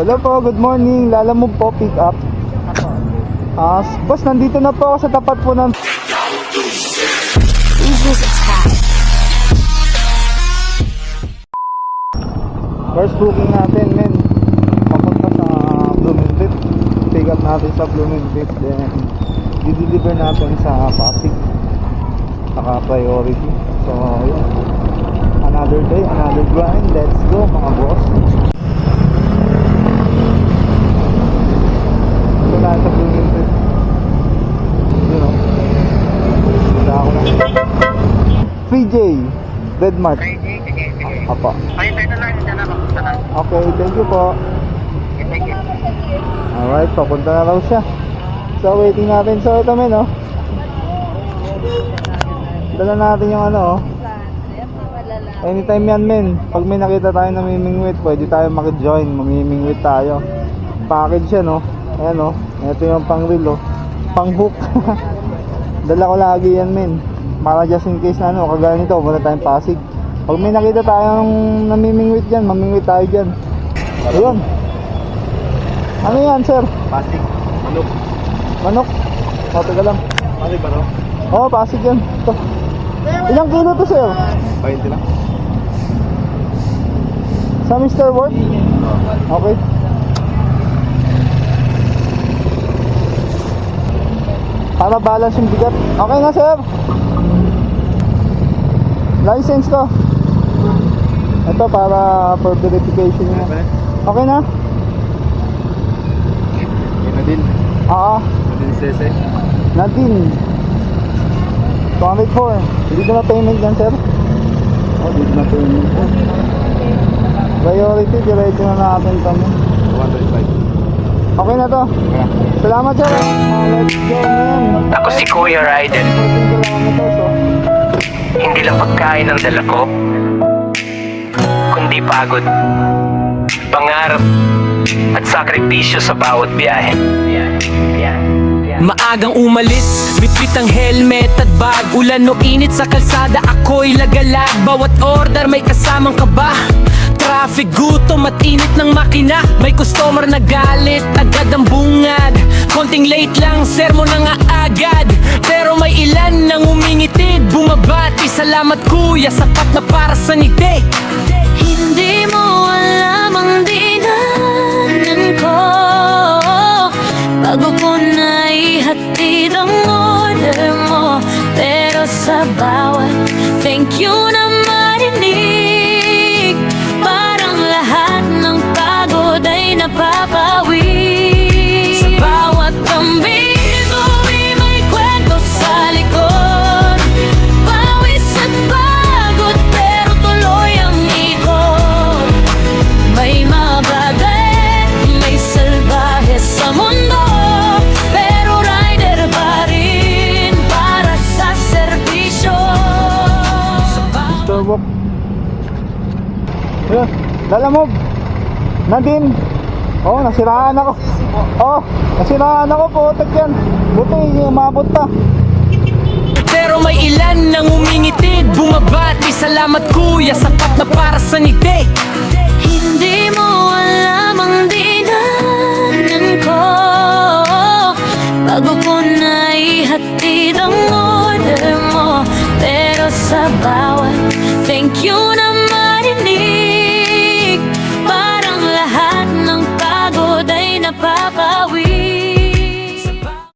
Hello po, good morning. Lalamove po, pick up. Boss, nandito na po ako sa tapat po ng first booking natin, men. Papunta sa Blumentritt. Pick up natin sa Blumentritt. Then, di-deliver natin sa Pasig. Saka priority. So, yun. Another day, another grind. Let's go, mga boss. Ito na sa Blumentritt. Yun o. Punta ako na. 3J Red Mart. Apa. Okay, thank you po. Alright, papunta na raw siya. So, waiting natin. So, ito men, oh. Dala natin yung ano, oh. Anytime yan, men. Pag may nakita tayo na mamimingwit, pwede tayo maki-join. Mamimingwit tayo. Package yan, oh. Ayan, oh. Ito yung pang-reel, oh. Pang-hook. Dala ko lagi yan, men. Para just in case na, ano, kagaya nito, muna tayong Pasig. Pag may nakita tayong namimingwit dyan, mamingwit tayo dyan. Ayun. Ano yan, sir? Pasig. Manok. Manok? O, taga lang. Pasig ba no? Oo, Pasig yan. Ito. Ilang kilo to, sir? 20 lang. Sa Mr. Ward? Okay. Para balance yung bigat. Okay na, sir. License ko. Ito para for verification niya. Okay na? Nadine. Oo. Nadine Sese. Nadine. 204. Hindi na payment yan, sir? Oh, hindi na payment. Priority, diretso na natin ito. 135. Okay na to. Salamat, sir. Let's go, man. Ako si Kuya Raiden. 14 kilometers, oh. Hindi lang pagkain ang dala ko, kundi pagod, pangarap, at sakripisyo sa bawat biyahe. Maagang umalis, bitbit ang helmet at bag. Ulan o init sa kalsada, ako'y lagalag. Bawat order may kasamang kaba. Traffic, gutom at init ng makina. May customer na galit, agad ang bungad. Konting late lang, sermon na nga agad. Pero may ilan nang umingitid, bumabati. Salamat kuya, sapat na para sa ngiti. Hindi mo alam ang dinanan ko bago ko na ihatid ang order mo. Pero sa bawat thank you na marinig, parang lahat ng pagod ay napapawi. Sa bawat pambigo may kwento sa likod, pawis at pagod pero tuloy ang ikot. May mabagal, may salbahe sa mundo, pero rider pa rin para sa serbisyo. Mr. Wok. Ayun, Lalamove. Nadine. Oh, nasiraan ako. Oh, nasiraan ako po. Utak yan. Buti, umabot pa. Pero may ilan nang umingitid, bumabati. Salamat kuya, sapat na para sa ngiti. Hindi mo alam ang dinanan ko bago ko na ihatid ang order mo. Pero sa bawat thank you na marinig, parang lahat ng pagod ay napapawi.